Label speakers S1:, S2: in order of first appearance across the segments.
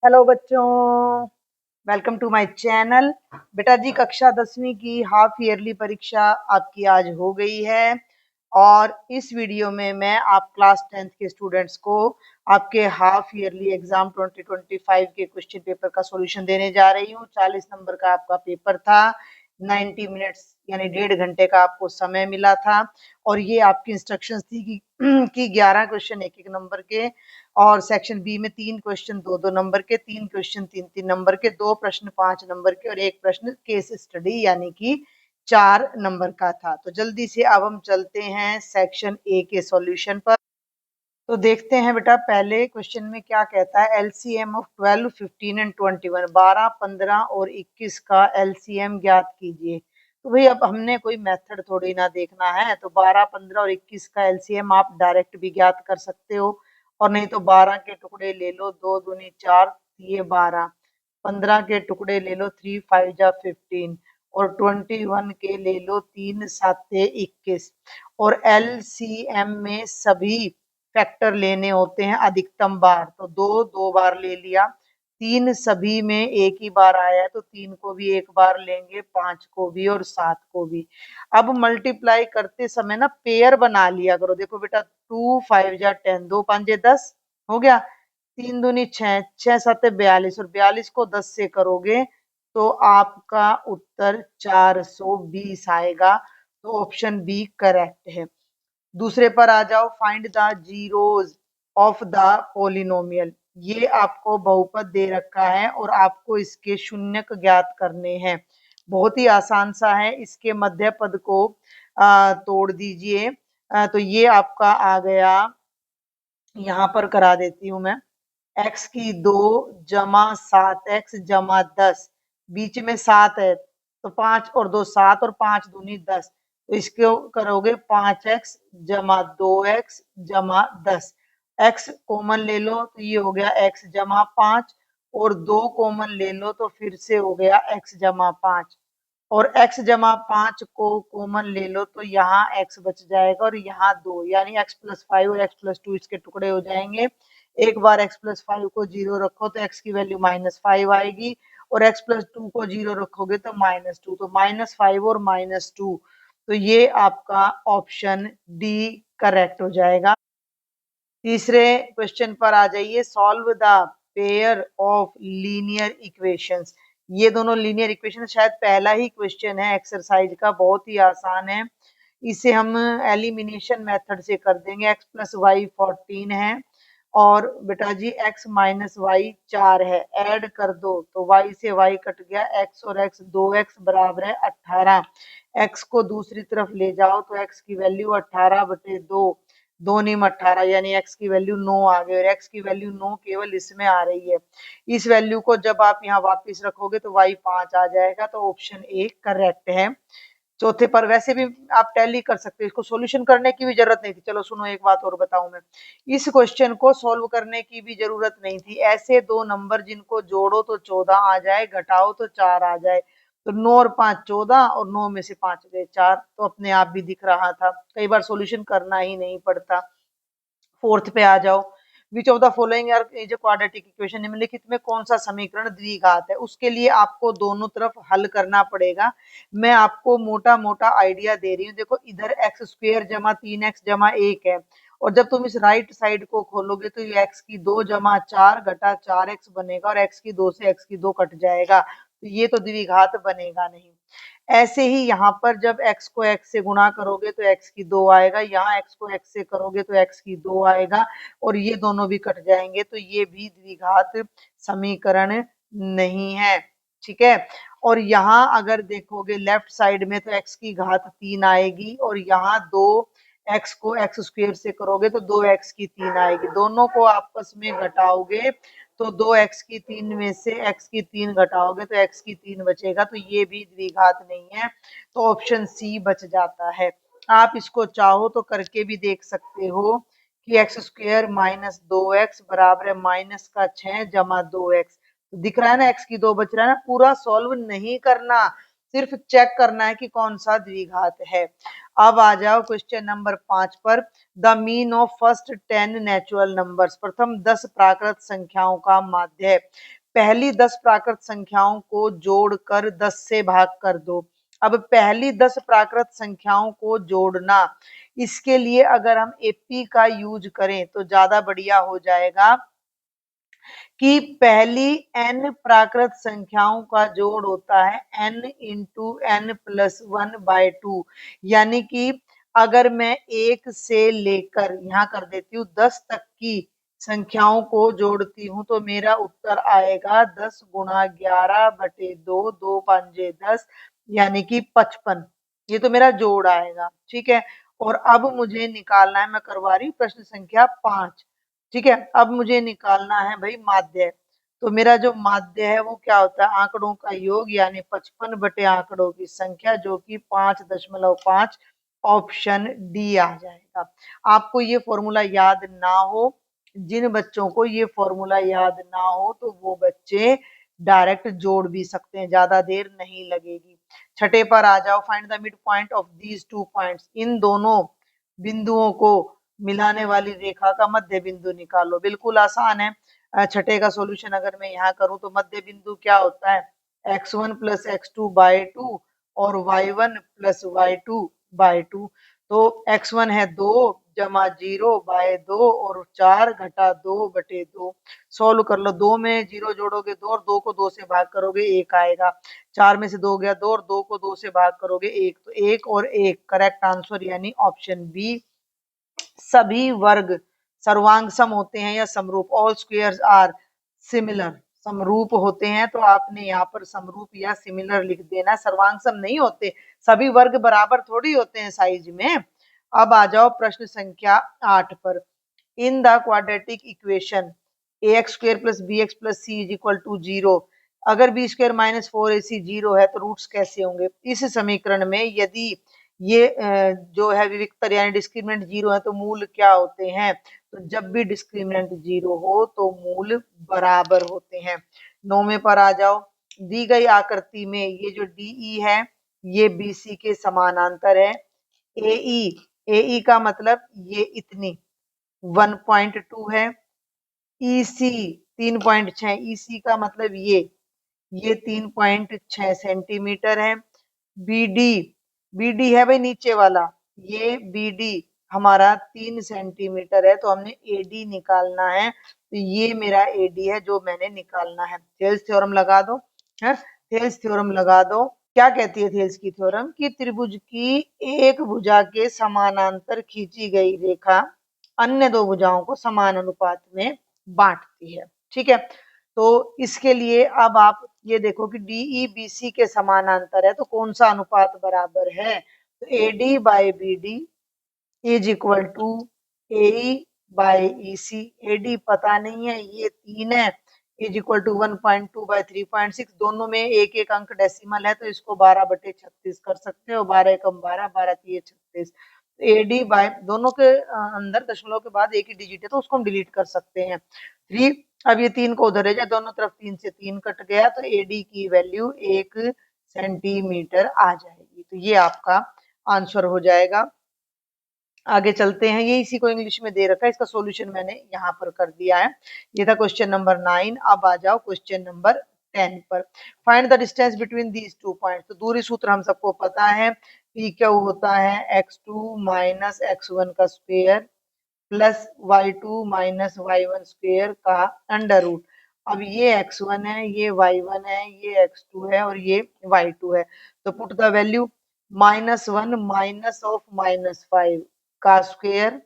S1: Hello बच्चों, welcome to my channel. बेटा जी, कक्षा 10वीं की हाफ ईयरली परीक्षा आपकी आज हो गई है और इस वीडियो में मैं आप क्लास 10th के स्टूडेंट्स को आपके हाफ ईयरली एग्जाम 2025 के क्वेश्चन पेपर का सॉल्यूशन देने जा रही हूँ। 40 नंबर का आपका पेपर था। 90 मिनट्स यानी 1.5 घंटे का आपको समय मिला था और ये आपकी इंस्ट्रक्शंस थी कि 11 क्वेश्चन एक एक नंबर के और सेक्शन बी में 3 क्वेश्चन 2-2 नंबर के, 3 क्वेश्चन 3-3 नंबर के, 2 प्रश्न 5 नंबर के और 1 प्रश्न केस स्टडी यानी कि 4 नंबर का था। तो जल्दी से अब हम चलते हैं सेक्शन ए के सॉल्यूशन पर। तो देखते हैं बेटा, पहले क्वेश्चन में क्या कहता है। एलसीएम ऑफ 12, 15 एंड 21, 12, 15 और 21 का एलसीएम ज्ञात कीजिए। तो भाई अब हमने कोई मेथड थोड़ी ना देखना है, तो 12, 15 और 21 का एलसीएम आप डायरेक्ट भी ज्ञात कर सकते हो और नहीं तो 12 के टुकड़े ले लो, 2 दूनी 4, ये 12, 15 के टुकड़े ले लो, 3 5 जा 15 और 21 के ले लो, 3 7 21 और एलसीएम में सभी फैक्टर लेने होते हैं अधिकतम बार, तो 2 बार ले लिया, 3 सभी में एक ही बार आया है तो 3 को भी एक बार लेंगे, 5 को भी और 7 को भी। अब मल्टीप्लाई करते समय ना पेयर बना लिया करो। देखो बेटा, 2 5 जा 10, 2 5 10 हो गया, 3 दूनी 6, 6 7 42 और 42 को 10 से करोगे तो आपका उत्तर 420 आएगा। तो ऑप्शन बी करेक्ट है। दूसरे पर आ जाओ। Find the zeros of the polynomial. ये आपको बहुपद दे रखा है और आपको इसके शून्यक ज्ञात करने हैं। बहुत ही आसान सा है। इसके मध्य पद को तोड़ दीजिए। तो ये आपका आ गया, यहाँ पर करा देती हूँ मैं। x की 2 जमा 7x जमा 10, बीच में 7 है तो 5 और 2 7 और 5 दूनी 10, तो इसको करोगे 5x जमा 2x जमा 10। x कॉमन ले लो तो ये हो गया x जमा 5 और 2 कॉमन ले लो तो फिर से हो गया x जमा 5 और x जमा 5 को कॉमन ले लो तो यहाँ x बच जाएगा और यहाँ 2 यानी x प्लस 5 और x प्लस 2 इसके टुकड़े हो जाएंगे। एक बार x प्लस 5 को 0 रखो तो x की वैल्यू -5 आएगी और x प्लस 2 को 0 रखोगे तो -2, तो -5 और -2, तो ये आपका ऑप्शन डी करेक्ट हो जाएगा। तीसरे क्वेश्चन पर आ जाइए। Solve the pair of linear equations. ये दोनों लीनियर इक्वेशन शायद पहला ही क्वेश्चन है एक्सरसाइज का, बहुत ही आसान है। इसे हम एलिमिनेशन मेथड से कर देंगे। x प्लस वाई 14 है और बेटा जी x माइनस वाई 4 है। ऐड कर दो तो y से y कट गया, x और x 2x बराबर है 18। x को दूसरी तरफ ले जाओ तो x की वैल्यू 18/2, 2 नीम 18 यानी x की वैल्यू 9 आ गई और x की वैल्यू 9 केवल इसमें आ रही है। इस वैल्यू को जब आप यहाँ वापस रखोगे तो y 5 आ जाएगा, तो ऑप्शन ए करेक्ट है। चौथे पर वैसे भी आप टैली कर सकते हो, इसको सॉल्यूशन करने की भी जरूरत नहीं थी। चलो सुनो, एक बात और बताऊं मैं। इस क्वेश्चन को सॉल्व करने की भी जरूरत नहीं थी। ऐसे दो नंबर जिनको जोड़ो तो 14 आ जाए, घटाओ तो 4 आ जाए, तो 9 और 5 14 और 9 में से 5 गए 4, तो अपने आप भी दिख रहा था। कई बार सॉल्यूशन करना ही नहीं पड़ता। फोर्थ पे आ जाओ। Which of the following are is a quadratic equation. निम्नलिखित में कौन सा समीकरण द्विघात है। उसके लिए आपको दोनों तरफ हल करना पड़ेगा। मैं आपको मोटा मोटा आइडिया दे रही हूँ। देखो, इधर एक्स स्क्वेयर जमा 3x जमा 1 है और जब तुम इस राइट साइड को खोलोगे तो ये x की 2 जमा 4 घटा 4x बनेगा और x की 2 से x की 2 कट जाएगा, तो ये तो द्विघात बनेगा नहीं। ऐसे ही यहाँ पर जब x को x से गुणा करोगे तो x की 2 आएगा, यहाँ x को x से करोगे तो x की 2 आएगा और ये दोनों भी कट जाएंगे, तो ये भी द्विघात समीकरण नहीं है। ठीक है। और यहाँ अगर देखोगे लेफ्ट साइड में तो x की घात 3 आएगी और यहाँ 2x को x स्क्वायर से करोगे तो 2x की 3 आएगी। दोनों को आपस में घटाओगे तो 2x की 3 में से x की 3 घटाओगे तो x की 3 बचेगा, तो ये भी द्विघात नहीं है, तो ऑप्शन सी बच जाता है। आप इसको चाहो तो करके भी देख सकते हो कि एक्स स्क्वायर माइनस 2x बराबर है माइनस का 6 जमा 2x। दिख रहा है ना, x की 2 बच रहा है ना। पूरा सॉल्व नहीं करना, सिर्फ चेक करना है कि कौन सा द्विघात है। अब आ जाओ क्वेश्चन नंबर 5 पर। The mean of first 10 natural numbers, प्रथम 10 प्राकृत संख्याओं का माध्य। पहली 10 प्राकृत संख्याओं को जोड़कर 10 से भाग कर दो। अब पहली 10 प्राकृत संख्याओं को जोड़ना, इसके लिए अगर हम एपी का यूज करें तो ज्यादा बढ़िया हो जाएगा कि पहली n प्राकृत संख्याओं का जोड़ होता है n इंटू n प्लस 1/2, यानी कि अगर मैं 1 से लेकर यहाँ कर देती हूँ 10 तक की संख्याओं को जोड़ती हूँ तो मेरा उत्तर आएगा 10 गुणा 11/2, 2 पंजे 10, यानी कि 55। ये तो मेरा जोड़ आएगा, ठीक है। और अब मुझे निकालना है, मैं करवा रही हूँ प्रश्न संख्या 5, ठीक है। अब मुझे निकालना है भाई माध्य। तो मेरा जो माध्य है वो क्या होता है, आंकड़ों का योग, यानी 55 बटे आंकड़ों की संख्या, जो कि 5.5। ऑप्शन डी आ जाएगा। आपको ये फॉर्मूला याद ना हो, जिन बच्चों को ये फॉर्मूला याद ना हो तो वो बच्चे डायरेक्ट जोड़ भी सकते हैं, ज्यादा देर नहीं लगेगी। छठे पर आ जाओ। Find the mid point of these 2 points, इन दोनों बिंदुओं को मिलाने वाली रेखा का मध्य बिंदु निकालो। बिल्कुल आसान है। छठे का सॉल्यूशन अगर मैं यहाँ करूं तो मध्य बिंदु क्या होता है, x1 प्लस x2/2 और y1 प्लस y2/2। तो x1 है 2 जमा 0/2 और 4 घटा 2/2। सोल्व कर लो। 2 में 0 जोड़ोगे 2 और 2 को 2 से भाग करोगे 1 आएगा। 4 में से 2 गया 2 और 2 को 2 से भाग करोगे 1, तो 1 और 1 करेक्ट आंसर, यानी ऑप्शन बी। सभी वर्ग सर्वांग सम होते हैं या समरूप, ऑल स्क्वायर्स आर सिमिलर, समरूप होते हैं, तो आपने यहाँ पर समरूप या सिमिलर लिख देना। सर्वांग सम नहीं होते, सभी वर्ग बराबर थोड़ी होते हैं साइज में। अब आ जाओ प्रश्न संख्या 8 पर। In the quadratic equation ax² plus bx plus c is equal to 0, अगर b² माइनस 4ac 0 है तो रूट्स कैसे होंगे। इस समीकरण में यदि ये जो है विविक्तर यानी डिस्क्रिमिनेंट 0 है तो मूल क्या होते हैं, तो जब भी डिस्क्रिमिनेंट 0 हो तो मूल बराबर होते हैं। 9वें पर आ जाओ। दी गई आकृति में ये जो DE है ये BC के समानांतर है। AE का मतलब ये इतनी 1.2 है। EC 3.6, EC का मतलब ये 3.6 सेंटीमीटर है। बीडी, बीडी है भाई नीचे वाला, ये बीडी हमारा 3 सेंटीमीटर है, तो हमने एडी निकालना है, तो ये मेरा एडी है जो मैंने निकालना है। थेल्स थ्योरम लगा दो, है थेल्स थ्योरम लगा दो। क्या कहती है थेल्स की थ्योरम, कि त्रिभुज की एक भुजा के समानांतर खींची गई रेखा अन्य दो भुजाओं को समान अनुपात में बांटती है, ठीक है। तो इसके लिए अब आप ये देखो कि DE BC के समानांतर है, तो कौन सा अनुपात बराबर है, तो AD by BD is equal to AE by EC। AD पता नहीं है, ये 3 है, इज इक्वल टू 1.2 बाई 3.6। दोनों में एक एक अंक डेसिमल है, तो इसको 12/36 कर सकते हो। 12 एकम 12, 12 तिये 36। AD बाई, दोनों के अंदर दशमलव के बाद एक ही डिजिट है तो उसको हम डिलीट कर सकते हैं। 3, अब ये 3 को उधर ले जाए, दोनों तरफ 3 से 3 कट गया, तो AD की वैल्यू 1 सेंटीमीटर आ जाएगी। तो ये आपका आंसर हो जाएगा। आगे चलते हैं। ये इसी को इंग्लिश में दे रखा है, इसका सॉल्यूशन मैंने यहाँ पर कर दिया है। ये था क्वेश्चन नंबर 9। अब आ जाओ क्वेश्चन नंबर 10 पर। Find the distance between these 2 points. तो दूरी सूत्र हम सबको पता है, पी क्या होता है x2 माइनस x1 का square plus y2 minus y1 square का अंडर रूट। अब ये x1 है, ये y1 है, ये x2 है और ये y2 है। तो put the value -1 minus of -5 का स्क्वायर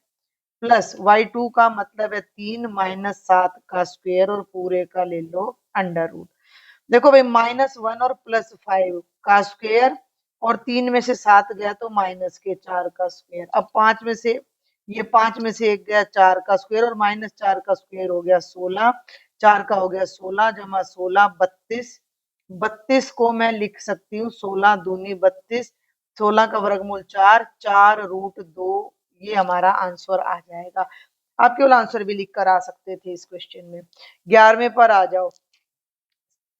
S1: प्लस y2 का मतलब है 3 माइनस 7 का स्क्वायर और पूरे का ले लो अंडर रूट। देखो भाई -1 और +5 का स्क्वायर और 3 में से 7 गया तो -4 का स्क्वायर। अब 5 में से ये 5 में से 1 गया 4 का स्क्वायर और -4 का स्क्वायर हो गया 16, 4 का हो गया 16 जमा 16 32। 32 को मैं लिख सकती हूँ 16 दूनी 32, 16 का वर्गमूल 4, 4√2। ये हमारा आंसर आ जाएगा। आप केवल आंसर भी लिख कर आ सकते थे इस क्वेश्चन में। 11वें पर आ जाओ।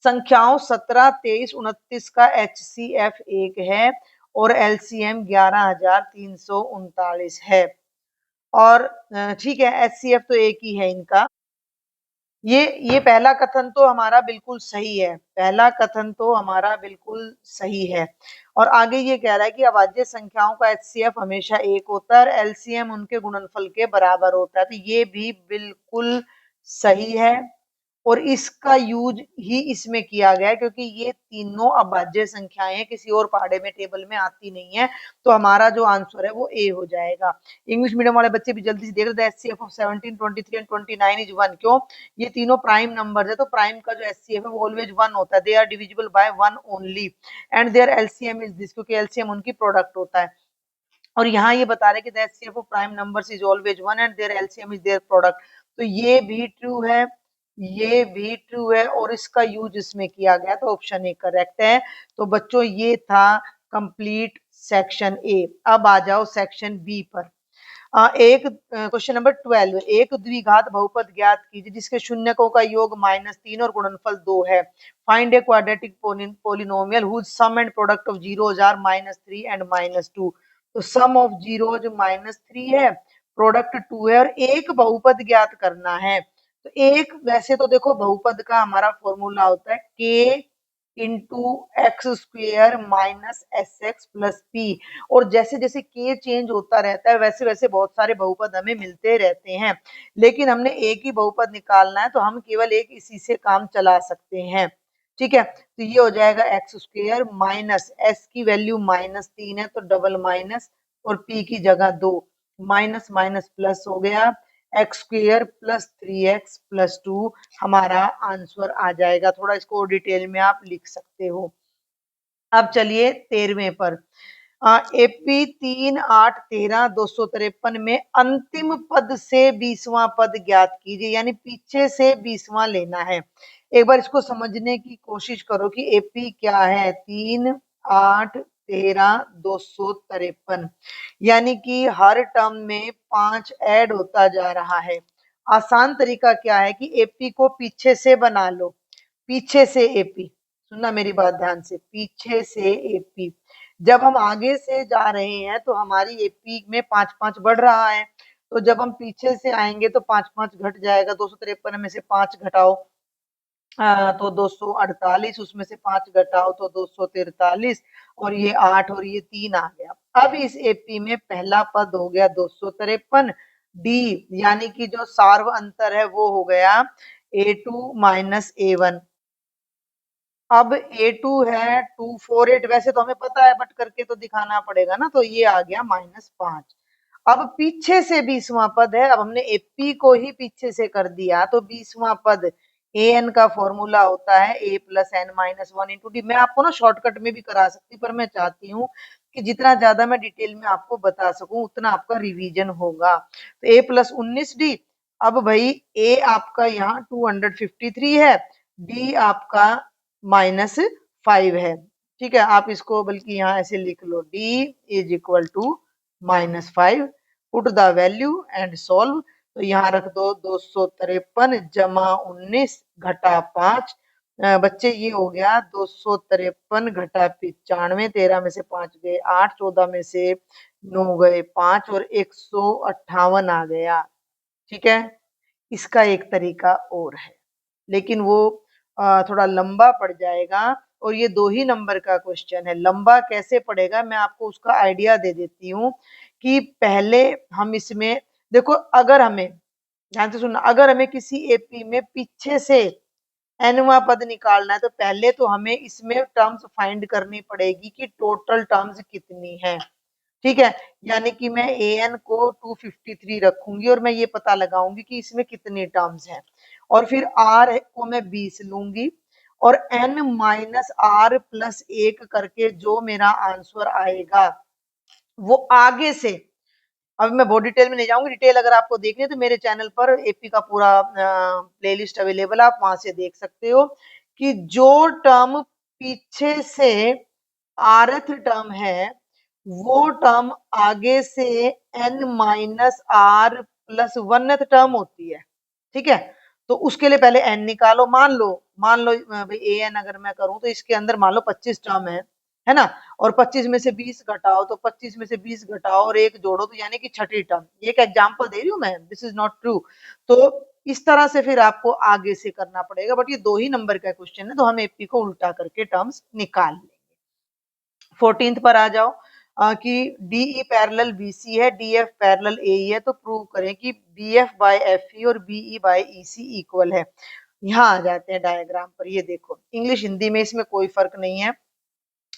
S1: संख्याओं 17, 23, 29 का HCF 1 है और LCM 11,339 है। और ठीक है, HCF तो एक ही है इनका। ये पहला कथन तो हमारा बिल्कुल सही है, पहला कथन तो हमारा बिल्कुल सही है। और आगे ये कह रहा है कि अभाज्य संख्याओं का HCF हमेशा 1 होता है और LCM उनके गुणनफल के बराबर होता है, तो ये भी बिल्कुल सही है। और इसका यूज ही इसमें किया गया है क्योंकि ये तीनों अभाज्य संख्याएं हैं, किसी और पहाड़े में टेबल में आती नहीं है, तो हमारा जो आंसर है वो ए हो जाएगा। इंग्लिश मीडियम वाले बच्चे भी जल्दी से देख रहे थे, HCF ऑफ 17, 23 एंड 29 इज 1। क्यों? ये तीनों प्राइम नंबर है, तो प्राइम का जो HCF है वो ऑलवेज 1 होता है। They are divisible by 1 only and their LCM is this, क्योंकि LCM उनकी प्रोडक्ट होता है। और यहाँ ये बता रहे कि the HCF of prime numbers is always 1 and their LCM is their product, तो ये भी ट्रू है, ये भी ट्रू है और इसका यूज इसमें किया गया, तो ऑप्शन ए करेक्ट है। तो बच्चों ये था कंप्लीट सेक्शन ए। अब आ जाओ सेक्शन बी पर। एक क्वेश्चन नंबर 12, एक द्विघात बहुपद ज्ञात कीजिए जिसके शून्यकों का योग -3 और गुणनफल 2 है। Find a quadratic polynomial whose sum and product of zeros are -3 and -2। तो सम ऑफ जीरोज -3 है, प्रोडक्ट 2 है और एक बहुपद ज्ञात करना है। तो एक, वैसे तो देखो बहुपद का हमारा फॉर्मूला होता है k into x square minus S x plus P, और जैसे जैसे के चेंज होता रहता है वैसे वैसे बहुत सारे बहुपद हमें मिलते रहते हैं, लेकिन हमने एक ही बहुपद निकालना है तो हम केवल एक इसी से काम चला सकते हैं। ठीक है, तो ये हो जाएगा एक्स स्क्वेयर माइनस एस की वैल्यू -3 है तो डबल माइनस और पी की जगह 2, माइनस माइनस प्लस हो गया, x square plus 3x plus 2 हमारा आंसर आ जाएगा। थोड़ा इसको डिटेल में आप लिख सकते हो। अब चलिए 13वें पर। एपी 3, 8, 13, 253 में अंतिम पद से 20वां पद ज्ञात कीजिए, यानी पीछे से 20वां लेना है। एक बार इसको समझने की कोशिश करो कि एपी क्या है। 3, 8, 13, 253, यानी कि हर टर्म में 5 ऐड होता जा रहा है। आसान तरीका क्या है कि एपी को पीछे से बना लो, पीछे से एपी, सुनना मेरी बात ध्यान से, पीछे से एपी। जब हम आगे से जा रहे हैं तो हमारी एपी में 5-5 बढ़ रहा है, तो जब हम पीछे से आएंगे तो 5-5 घट जाएगा। 253 में से 5 घटाओ तो 248, उसमें से 5 घटाओ तो 243, और ये 8 और ये 3 आ गया। अब इस एपी में पहला पद हो गया 253 डी, यानी कि जो सार्व अंतर है वो हो गया A2 माइनस A1। अब A2 है 248, वैसे तो हमें पता है बट करके तो दिखाना पड़ेगा ना, तो ये आ गया -5। अब पीछे से 20वां पद है, अब हमने एपी को ही पीछे से कर दिया तो 20वां पद an का फॉर्मूला होता है a plus n minus 1 into d. मैं आपको ना शॉर्टकट में भी करा सकती, पर मैं चाहती हूँ कि जितना ज्यादा मैं डिटेल में आपको बता सकूं उतना आपका रिवीजन होगा। तो a प्लस 19d। अब भाई a आपका यहाँ 253 है, d आपका -5 है। ठीक है, आप इसको बल्कि यहाँ ऐसे लिख लो, d is equal to -5, put the value and solve. तो यहाँ रख दो 253 जमा 19 घटा 5, बच्चे ये हो गया 253 घटा 95, 13 में से 5 गए 8, 14 में से 9 गए 5 और 158 आ गया। ठीक है, इसका एक तरीका और है, लेकिन वो थोड़ा लंबा पड़ जाएगा और ये 2 ही नंबर का क्वेश्चन है। लंबा कैसे पड़ेगा मैं आपको उसका आइडिया दे देती हूँ कि पहले हम इसमें देखो, अगर हमें ध्यान से सुनना, अगर हमें किसी एपी में पीछे से एनवा पद निकालना है तो पहले तो हमें इसमें टर्म्स फाइंड करनी पड़ेगी कि टोटल टर्म्स कितनी है। ठीक है, यानी कि मैं an को 253 रखूंगी और मैं ये पता लगाऊंगी कि इसमें कितने टर्म्स हैं, और फिर r को मैं 20 लूंगी और n माइनस r प्लस 1 करके जो मेरा आंसर आएगा वो आगे से, अब मैं बहुत डिटेल में नहीं जाऊंगी, डिटेल अगर आपको देखनी है तो मेरे चैनल पर एपी का पूरा प्लेलिस्ट अवेलेबल है, आप वहां से देख सकते हो कि जो टर्म पीछे से rth टर्म है वो टर्म आगे से n minus r plus 1th term होती है। ठीक है, तो उसके लिए पहले n निकालो। मान लो भाई an अगर मैं करूं तो इसके अंदर मान लो 25 टर्म है ना, और 25 में से 20 घटाओ तो 25 में से 20 घटाओ और एक जोड़ो तो यानी कि छठी टर्म। ये एक एग्जांपल दे रही हूं मैं, दिस इज नॉट ट्रू। तो इस तरह से फिर आपको आगे से करना पड़ेगा, बट ये 2 ही नंबर का क्वेश्चन है तो हम एपी को उल्टा करके टर्म्स निकाल लेंगे। 14th पर आ जाओ कि DE पैरेलल BC है, DF पैरेलल AE है, तो प्रूव करें कि BF बाय FE और BE बाय EC इक्वल है। यहाँ आ जाते हैं डायग्राम पर। ये देखो इंग्लिश हिंदी में इसमें कोई फर्क नहीं है।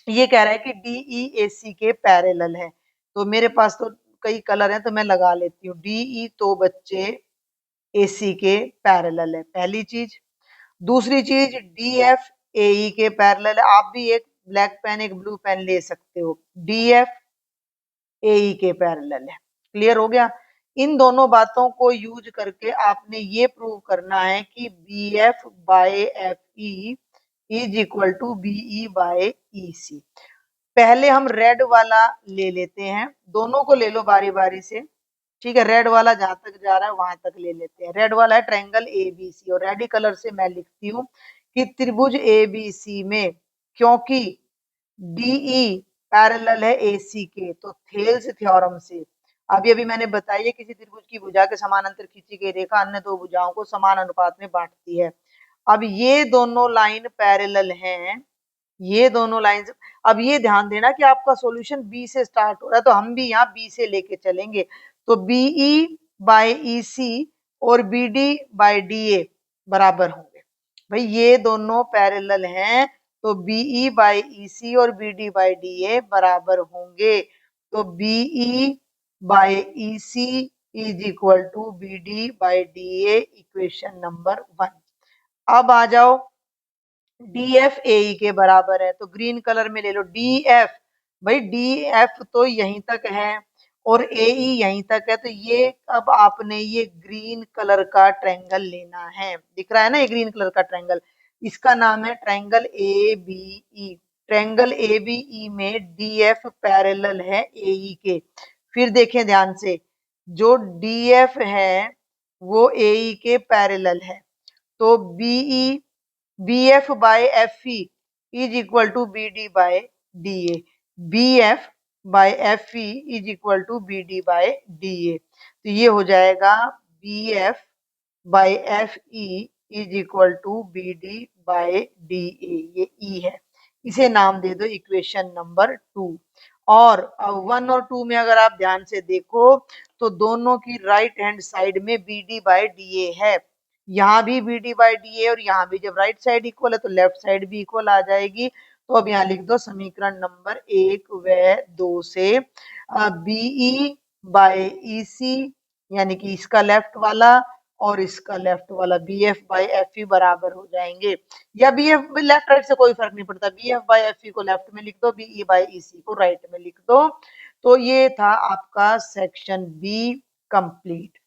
S1: ये कह रहा है कि DE AC के पैरेलल है, तो मेरे पास तो कई कलर हैं तो मैं लगा लेती हूँ। DE तो बच्चे AC के पैरेलल है, पहली चीज। दूसरी चीज DF AE के पैरेलल है। आप भी एक ब्लैक पेन एक ब्लू पेन ले सकते हो, DF AE के पैरेलल है। क्लियर हो गया। इन दोनों बातों को यूज करके आपने ये प्रूव करना है कि BF by FE is equal to BE by EC। पहले हम रेड वाला ले लेते हैं, दोनों को ले लो बारी बारी से, ठीक है। रेड वाला जहां तक जा रहा है वहां तक ले लेते हैं। रेड वाला है ट्रायंगल ABC, और रेड कलर से मैं लिखती हूँ कि त्रिभुज ABC में, क्योंकि DE पैरेलल है AC के, तो थेल्स थ्योरम से अभी अभी मैंने बताया किसी त्रिभुज की भुजा के समानांतर खींची गई रेखा अन्य दो भुजाओं को समान अनुपात में बांटती है। अब ये दोनों लाइन पैरेलल हैं, ये दोनों लाइंस। अब ये ध्यान देना कि आपका सॉल्यूशन बी से स्टार्ट हो रहा है, तो हम भी यहाँ बी से लेके चलेंगे। तो बीई बाय ईसी और बीडी बाय डीए बराबर होंगे। भाई ये दोनों पैरेलल हैं, तो बीई बाय ईसी और बीडी बाय डीए बराबर होंगे। तो BE by EC is equal to BD by DA, equation number 1। अब आ जाओ DF AE के बराबर है, तो ग्रीन कलर में ले लो DF। भाई DF तो यहीं तक है और AE यहीं तक है, तो ये अब आपने ये ग्रीन कलर का ट्रायंगल लेना है। दिख रहा है ना ये ग्रीन कलर का ट्रायंगल, इसका नाम है ट्रायंगल ABE। ट्रायंगल ABE में DF पैरेलल है AE के। फिर देखें ध्यान से, जो DF है वो AE के पैरेलल है, तो BF by FE is equal to BD by DA। BF by FE is equal to BD by DA। तो ये हो जाएगा BF by FE is equal to BD by DA। ये E है, इसे नाम दे दो इक्वेशन नंबर 2। और 1 और 2 में अगर आप ध्यान से देखो तो दोनों की राइट हैंड साइड में BD बाय DA है। यहाँ भी BD बाय DA और यहाँ भी, जब राइट साइड इक्वल है तो लेफ्ट साइड भी इक्वल आ जाएगी। तो अब यहाँ लिख दो समीकरण नंबर 1 व 2 से BE बाय EC यानी कि इसका लेफ्ट वाला और इसका लेफ्ट वाला BF बाय FE बराबर हो जाएंगे। या BF लेफ्ट राइट से कोई फर्क नहीं पड़ता, BF बाय FE को लेफ्ट में लिख दो, BE बाय EC को राइट में लिख दो। तो ये था आपका section B complete.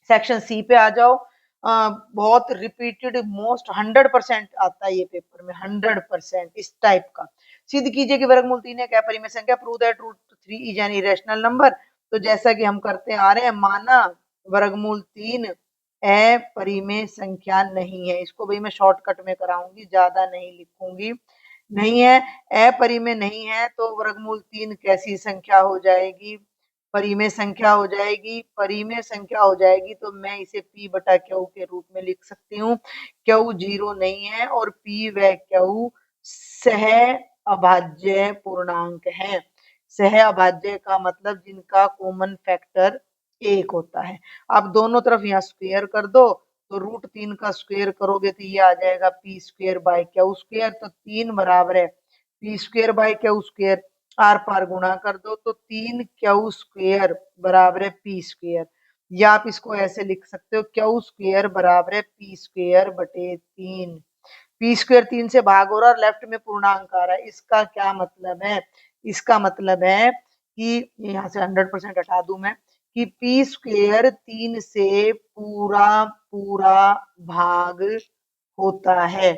S1: Section C पे आ जाओ। बहुत रिपीटेड मोस्ट 100% आता है ये पेपर में, 100% इस टाइप का। सिद्ध कीजिए कि वर्गमूल 3 एक अपरिमेय संख्या, prove that root 3 is an irrational number. तो जैसा कि हम करते आ रहे हैं, माना वर्गमूल 3 अपरिमेय संख्या नहीं है। इसको भाई मैं शॉर्टकट में कराऊंगी, ज्यादा नहीं लिखूंगी। नहीं है, अपरिमेय नहीं है, तो वर्गमूल 3 कैसी संख्या हो जाएगी? परिमेय संख्या हो जाएगी। परिमेय संख्या हो जाएगी तो मैं इसे P बटा क्यू के रूप में लिख सकती हूँ। क्यू 0 नहीं है और P व क्यू सह अभाज्य पूर्णांक है। सह अभाज्य का मतलब जिनका कॉमन फैक्टर 1 होता है। अब दोनों तरफ यहाँ स्क्वायर कर दो, तो रूट 3 का स्क्वायर करोगे तो ये आ जाएगा P square by q square. तो 3 बराबर है P square by q square. आर पार गुणा कर दो तो 3 क्यू स्क्वायर बराबर है P स्क्वायर। या आप इसको ऐसे लिख सकते हो, क्यू स्क्वायर बराबर है P स्क्वायर बटे 3। P स्क्वायर 3 से भाग हो रहा है और लेफ्ट में पूर्णांक आ रहा है। इसका क्या मतलब है? इसका मतलब है कि यहाँ से 100% हटा दूं मैं, कि P स्क्वायर 3 से पूरा पूरा भाग होता है।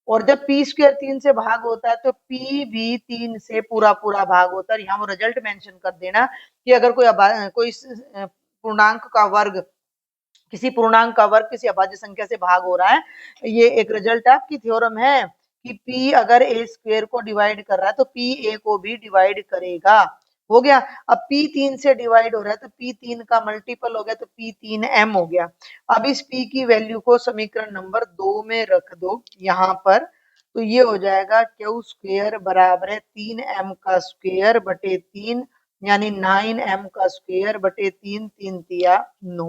S1: और जब P स्क्वायर 3 से भाग होता है तो P भी 3 से पूरा पूरा भाग होता है। यहाँ वो रिजल्ट मेंशन कर देना कि अगर कोई पूर्णांक का वर्ग किसी पूर्णांक का वर्ग किसी अभाज्य संख्या से भाग हो रहा है, ये एक रिजल्ट आपकी थ्योरम है कि p अगर a स्क्वायर को डिवाइड कर रहा है तो p a को भी डिवाइड करेगा। हो गया। अब p 3 से डिवाइड हो रहा है तो p 3 का मल्टीपल हो गया तो p 3 m हो गया। अब इस p की वैल्यू को समीकरण नंबर 2 में रख दो यहाँ पर, तो ये हो जाएगा क्यू स्क्वायर बराबर है 3m का स्क्वायर बटे 3, यानी 9m का स्क्वायर बटे 3, 3 तिया 9।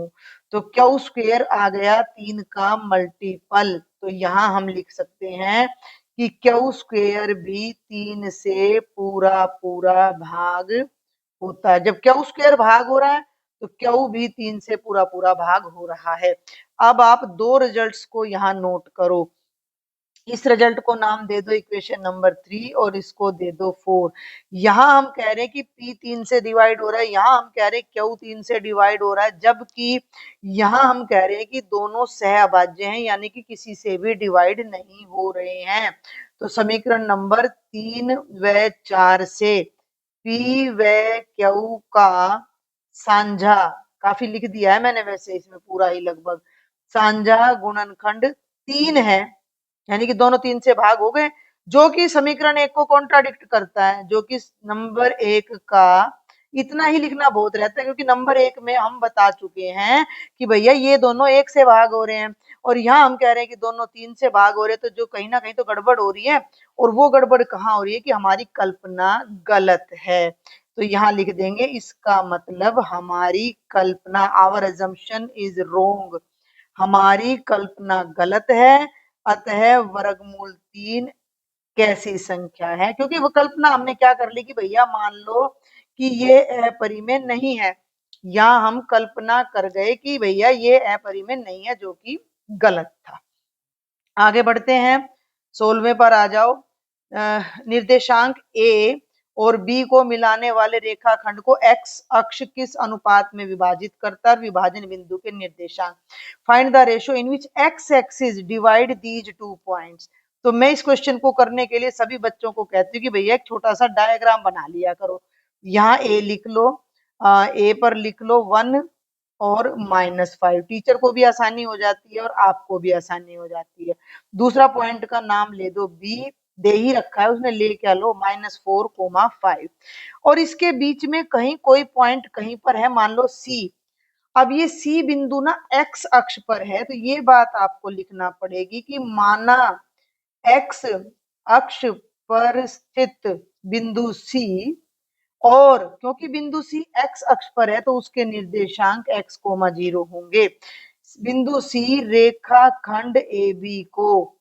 S1: तो क्यू स्क्वायर आ गया 3 का मल्टीपल, तो यहाँ हम लिख सकते हैं कि क्यू स्क्वायर भी 3 से पूरा पूरा भाग होता है। जब क्यू स्क्वायर भाग हो रहा है तो क्यू भी 3 से पूरा पूरा भाग हो रहा है। अब आप दो रिजल्ट्स को यहाँ नोट करो। इस रिजल्ट को नाम दे दो इक्वेशन नंबर 3 और इसको दे दो 4। यहाँ हम कह रहे हैं कि P 3 से डिवाइड हो रहा है, यहाँ हम कह रहे हैं Q 3 से डिवाइड हो रहा है, जबकि यहाँ हम कह रहे हैं कि दोनों सहअभाज्य हैं, यानी कि किसी से भी डिवाइड नहीं हो रहे हैं। तो समीकरण नंबर 3 व 4 से P व Q का साझा, काफी लिख दिया है मैंने वैसे इसमें पूरा ही लगभग, साझा गुणनखंड 3 है, यानी कि दोनों 3 से भाग हो गए, जो कि समीकरण 1 को कॉन्ट्राडिक्ट करता है, जो कि नंबर 1 का इतना ही लिखना बहुत रहता है, क्योंकि नंबर 1 में हम बता चुके हैं कि भैया ये दोनों 1 से भाग हो रहे हैं, और यहाँ हम कह रहे हैं कि दोनों 3 से भाग हो रहे हैं, तो जो कहीं ना कहीं तो गड़बड़ हो रही है, और वो गड़बड़ कहाँ हो रही है कि हमारी कल्पना गलत है। तो यहाँ लिख देंगे इसका मतलब हमारी कल्पना, आवर अजम्पशन इज रोंग, हमारी कल्पना गलत है, अतः वर्गमूल 3 कैसी संख्या है। क्योंकि वो कल्पना हमने क्या कर ली कि भैया मान लो कि ये अपरिमेय नहीं है, या हम कल्पना कर गए कि भैया ये अपरिमेय नहीं है, जो कि गलत था। आगे बढ़ते हैं, 16वें पर आ जाओ। निर्देशांक ए और बी को मिलाने वाले रेखाखंड को एक्स अक्ष किस अनुपात में विभाजित करता है, विभाजन बिंदु के निर्देशांक। Find the ratio in which x axis divide these two points. तो मैं इस क्वेश्चन को करने के लिए सभी बच्चों को कहती हूँ कि भैया एक छोटा सा डायग्राम बना लिया करो। यहाँ ए लिख लो, ए पर लिख लो 1 और -5, टीचर को भी आसानी हो जाती है और आपको भी आसानी हो जाती है। दूसरा पॉइंट का नाम ले दो बी, दे ही रखा है उसने, ले क्या लो -4, 5, और इसके बीच में कहीं कोई पॉइंट कहीं पर है, मान लो सी। अब ये सी बिंदु ना एक्स अक्ष पर है, तो ये बात आपको लिखना पड़ेगी कि माना एक्स अक्ष पर स्थित बिंदु सी, और क्योंकि बिंदु सी एक्स अक्ष पर है तो उसके निर्देशांक x, 0 होंगे। बिंदु सी रेखाखंड AB को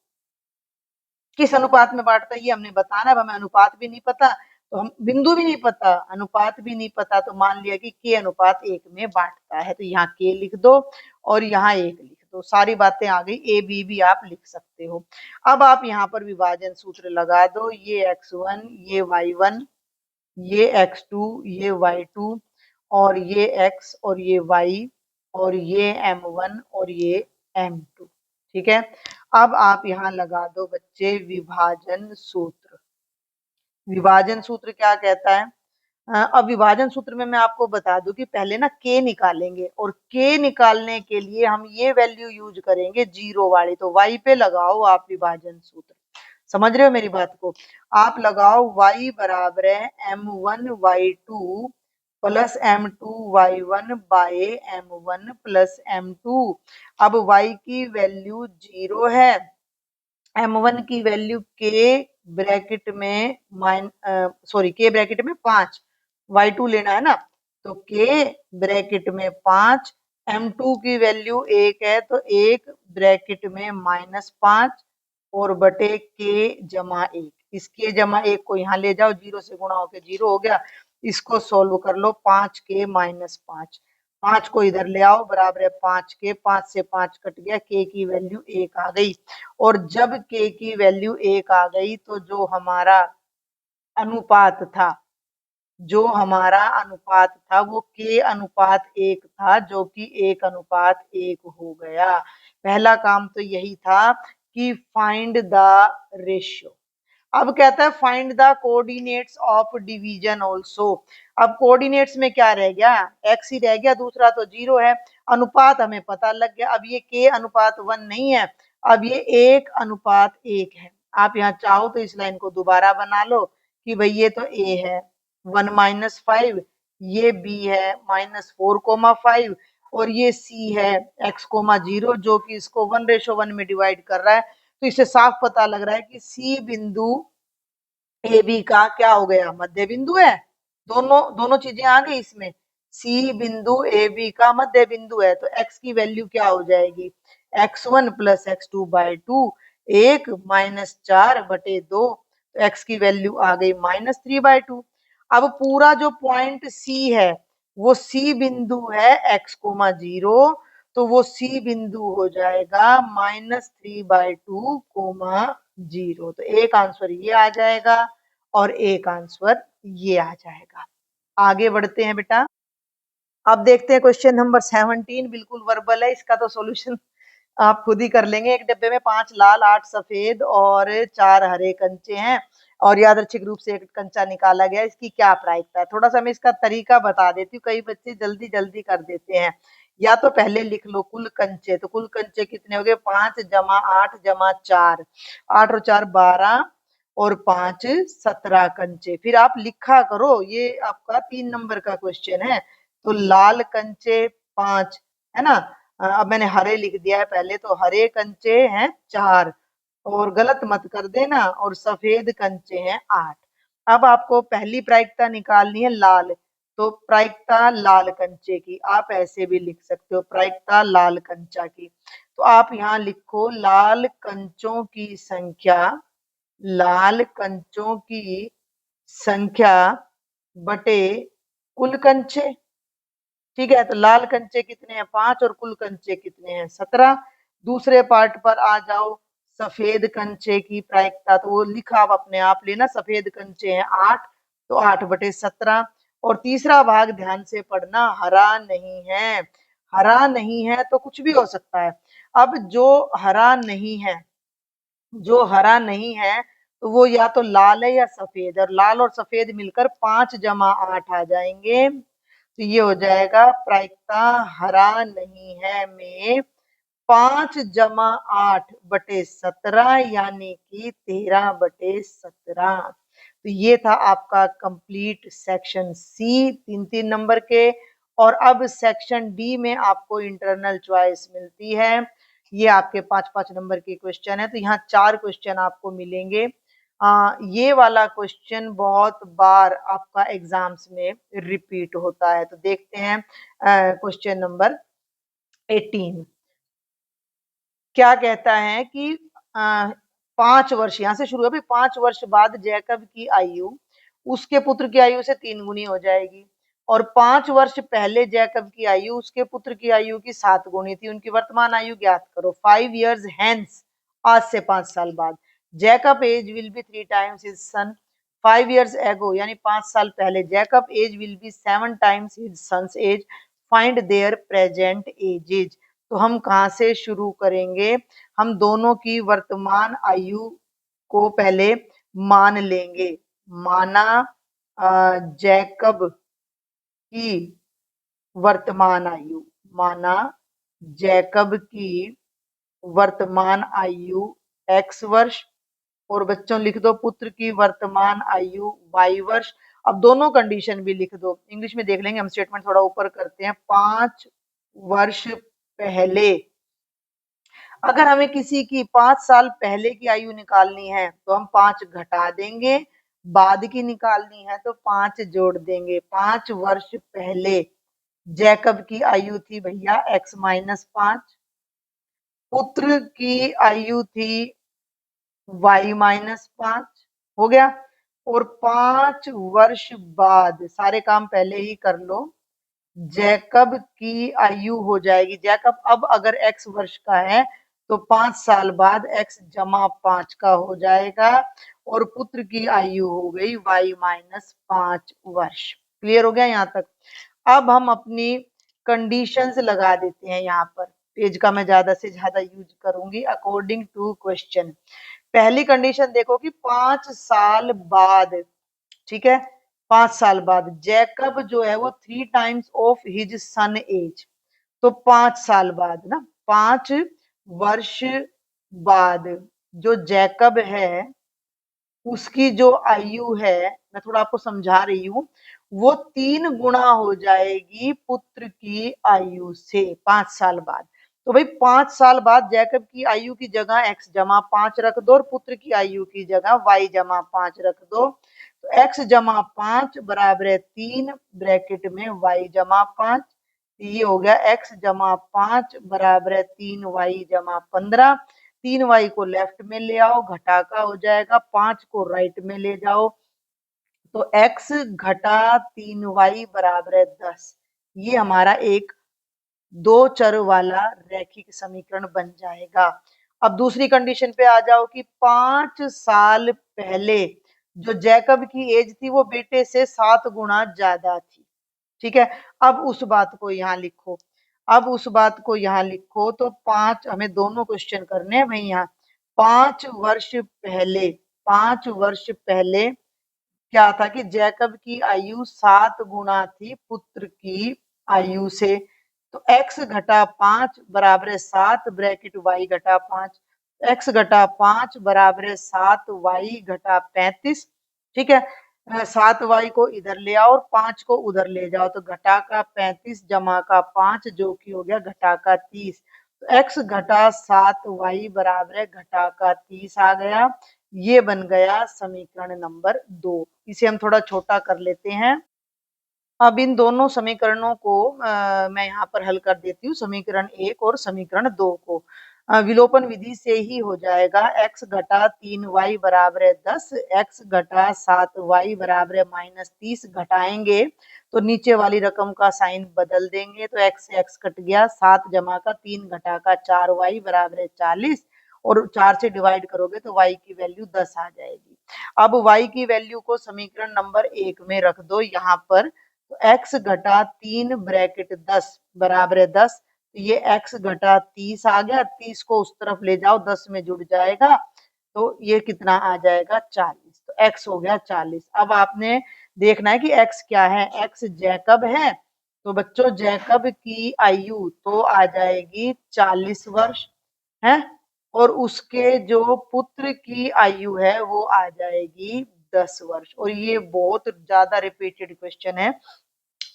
S1: किस अनुपात में बांटता है ये हमने बताना है। हमें अनुपात भी नहीं पता तो हम, बिंदु भी नहीं पता, अनुपात भी नहीं पता, तो मान लिया कि k अनुपात 1 में बांटता है, तो यहाँ k लिख दो और यहाँ 1 लिख दो, सारी बातें आ गई। ए बी भी आप लिख सकते हो। अब आप यहाँ पर विभाजन सूत्र लगा दो, ये x1, ये y1, ये x2, ये y2, और ये x और ये y, और ये m1 और ये m2। ठीक है, अब आप यहाँ लगा दो बच्चे विभाजन सूत्र। विभाजन सूत्र क्या कहता है? अब विभाजन सूत्र में मैं आपको बता दूं कि पहले ना k निकालेंगे, और k निकालने के लिए हम ये वैल्यू यूज करेंगे 0 वाली, तो y पे लगाओ आप विभाजन सूत्र। समझ रहे हो मेरी बात को? आप लगाओ y बराबर है m1 y2 plus m2 y1 bye m1 plus m2। अब y की वैल्यू 0 है, m1 की वैल्यू k ब्रैकेट में k ब्रैकेट में 5, y2 लेना है ना, तो k ब्रैकेट में 5, m2 की वैल्यू 1 है तो 1 ब्रैकेट में -5 और बटे k जमा 1। इस k जमा 1 को यहाँ ले जाओ, 0 से गुणा होके 0 हो गया, इसको सोल्व कर लो, 5k -5, 5 को इधर ले आओ, बराबर है 5k, 5 से 5 कट गया, k की वैल्यू 1 आ गई। और जब k की वैल्यू 1 आ गई तो जो हमारा अनुपात था, जो हमारा अनुपात था वो k अनुपात 1 था, जो कि 1 अनुपात 1 हो गया। पहला काम तो यही था कि फाइंड द रेशियो। अब कहता है find the coordinates of division also. अब कोऑर्डिनेट्स में क्या रह गया, x ही रह गया, दूसरा तो 0 है। अनुपात हमें पता लग गया, अब ये k अनुपात 1 नहीं है, अब ये 1 अनुपात 1 है। आप यहाँ चाहो तो इस लाइन को दोबारा बना लो कि भाई ये तो a है 1 माइनस 5, ये b है -4,5 और ये c है x, 0 जो कि इसको 1:1 में डिवाइड कर रहा है। तो इससे साफ पता लग रहा है कि सी बिंदु ए बी का क्या हो गया, मध्य बिंदु है। दोनों दोनों चीजें आ गई इसमें, सी बिंदु ए बी का मध्य बिंदु है। तो x की वैल्यू क्या हो जाएगी, x1 plus x2 by 2, 1 minus 4/2। तो x की वैल्यू आ गई -3/2। अब पूरा जो पॉइंट C है वो C बिंदु है x, 0, तो वो C बिंदु हो जाएगा -3/2, 0। तो एक आंसर ये आ जाएगा और एक आंसर ये आ जाएगा। आगे बढ़ते हैं बेटा। अब देखते हैं क्वेश्चन नंबर 17, बिल्कुल वर्बल है, इसका तो सॉल्यूशन आप खुद ही कर लेंगे। एक डब्बे में 5 लाल, 8 सफेद और 4 हरे कंचे हैं और यादृच्छिक रूप से एक कंचा निकाला गया, इसकी क्या प्रायिकता है। थोड़ा सा मैं इसका तरीका बता देती हूँ, कई बच्चे जल्दी जल्दी कर देते हैं। या तो पहले लिख लो कुल कंचे, तो कुल कंचे कितने हो गए, 5 जमा 8 जमा 4, 8 और 4 12 और 5 17 कंचे। फिर आप लिखा करो, ये आपका 3 नंबर का क्वेश्चन है। तो लाल कंचे 5 है ना, अब मैंने हरे लिख दिया है पहले, तो हरे कंचे हैं 4 और गलत मत कर देना, और सफेद कंचे हैं 8। अब आपको पहली प्रायिकता निकालनी है लाल, तो प्रायिकता लाल कंचे की आप ऐसे भी लिख सकते हो, प्रायिकता लाल कंचा की। तो आप यहाँ लिखो लाल कंचों की संख्या, लाल कंचों की संख्या बटे कुल कंचे। ठीक है, तो लाल कंचे कितने हैं 5 और कुल कंचे कितने हैं 17। दूसरे पार्ट पर आ जाओ, सफेद कंचे की प्रायिकता, तो वो लिखा आप अपने आप लेना, सफेद कंचे हैं 8, तो 8/17। और तीसरा भाग ध्यान से पढ़ना, हरा नहीं है, हरा नहीं है तो कुछ भी हो सकता है। अब जो हरा नहीं है, जो हरा नहीं है तो वो या तो लाल है या सफेद, और लाल और सफेद मिलकर 5 जमा 8 आ जाएंगे। तो ये हो जाएगा प्रायिकता हरा नहीं है में 5 जमा 8/17 यानी कि 13/17। तो ये था आपका कंप्लीट सेक्शन सी 3-3 नंबर के। और अब सेक्शन डी में आपको इंटरनल चॉइस मिलती है, ये आपके 5-5 नंबर के क्वेश्चन है। तो यहाँ 4 क्वेश्चन आपको मिलेंगे। ये वाला क्वेश्चन बहुत बार आपका एग्जाम्स में रिपीट होता है। तो देखते हैं क्वेश्चन नंबर 18 क्या कहता है कि 5 वर्ष, यहाँ से शुरू है भाई, 5 वर्ष बाद जैकब की आयु उसके पुत्र की आयु से 3 गुनी हो जाएगी, और 5 वर्ष पहले जैकब की आयु उसके पुत्र की आयु की 7 गुनी थी। उनकी वर्तमान आयु ज्ञात करो। 5 years hence, आज से 5 साल बाद, Jacob age will be 3 times his son 5 years ago, यानी 5 साल पहले Jacob age will be 7 times his son's age, find their present ages. तो हम कहाँ से शुरू करेंगे, हम दोनों की वर्तमान आयु को पहले मान लेंगे। माना जैकब की वर्तमान आयु, माना जैकब की वर्तमान आयु x वर्ष, और बच्चों लिख दो पुत्र की वर्तमान आयु y वर्ष। अब दोनों कंडीशन भी लिख दो, इंग्लिश में देख लेंगे हम, स्टेटमेंट थोड़ा ऊपर करते हैं। 5 वर्ष पहले, अगर हमें किसी की 5 साल पहले की आयु निकालनी है तो हम 5 घटा देंगे, बाद की निकालनी है तो 5 जोड़ देंगे। 5 वर्ष पहले जैकब की आयु थी भैया x-5, पुत्र की आयु थी y-5, हो गया। और 5 वर्ष बाद, सारे काम पहले ही कर लो, जैकब की आयु हो जाएगी, जैकब अब अगर x वर्ष का है तो 5 साल बाद x जमा 5 का हो जाएगा, और पुत्र की आयु हो गई y-5 वर्ष। क्लियर हो गया यहाँ तक। अब हम अपनी कंडीशंस लगा देते हैं यहाँ पर, पेज का मैं ज्यादा से ज्यादा यूज करूंगी अकॉर्डिंग टू क्वेश्चन। पहली कंडीशन देखो कि 5 साल बाद, ठीक है, 5 साल बाद जैकब जो है वो 3 times of his son age, तो 5 साल बाद ना, 5 वर्ष बाद जो जैकब है उसकी जो आयु है, मैं थोड़ा आपको समझा रही हूं, वो 3 गुना हो जाएगी पुत्र की आयु से 5 साल बाद। तो भाई 5 साल बाद जैकब की आयु की जगह x जमा 5 रख दो और पुत्र की आयु की जगह y जमा 5 रख दो। तो x जमा 5 बराबर है 3 ब्रैकेट में y जमा 5। ये हो गया x जमा 5 बराबर है 3y जमा 15। 3y को लेफ्ट में ले आओ, घटा का हो जाएगा, 5 को राइट में ले जाओ, तो x घटा 3y बराबर है 10। ये हमारा एक 2 चर वाला रैखिक समीकरण बन जाएगा। अब दूसरी कंडीशन पे आ जाओ कि 5 साल पहले जो जैकब की एज थी वो बेटे से 7 गुना ज्यादा थी, ठीक है। अब उस बात को यहाँ लिखो, अब उस बात को यहाँ लिखो, तो 5 हमें दोनों क्वेश्चन करने हैं भाई यहाँ। 5 वर्ष पहले, 5 वर्ष पहले क्या था कि जैकब की आयु 7 गुना थी पुत्र की आयु से, तो x घटा 5 बराबर है 7 ब्रैकेट y घटा 5। x घटा 5 बराबर है 7y घटा 35, ठीक है। 7y को इधर ले आओ और 5 को उधर ले जाओ, तो घटा का 35 जमा का 5 जो कि हो गया घटा का 30। तो x घटा 7y बराबर है घटा का 30 आ गया। ये बन गया समीकरण नंबर 2। इसे हम थोड़ा छोटा कर लेते हैं। अब इन दोनों समीकरणों को मैं यहाँ पर हल कर देती हूँ, समीकरण 1 और समीकरण 2 को। विलोपन विधि से ही हो जाएगा। x घटा 3y बराबर है 10, x घटा 7y बराबर है -30, घटाएंगे तो नीचे वाली रकम का साइन बदल देंगे, तो x से x कट गया, 7 जमा का 3 घटा का 4y बराबर है 40, और 4 से डिवाइड करोगे तो y की वैल्यू 10 आ जाएगी। अब y की वैल्यू को समीकरण नंबर 1 में रख दो यहाँ पर, तो x घटा 3 ब्रैकेट 10 बराबर है 10, तो ये x घटा 30 आ गया, 30 को उस तरफ ले जाओ 10 में जुड़ जाएगा, तो ये कितना आ जाएगा 40, तो x हो गया 40। अब आपने देखना है कि x क्या है, x जैकब है, तो बच्चों जैकब की आयु तो आ जाएगी 40 वर्ष है, और उसके जो पुत्र की आयु है वो आ जाएगी 10 वर्ष। और ये बहुत ज्यादा रिपीटेड क्वेश्चन है।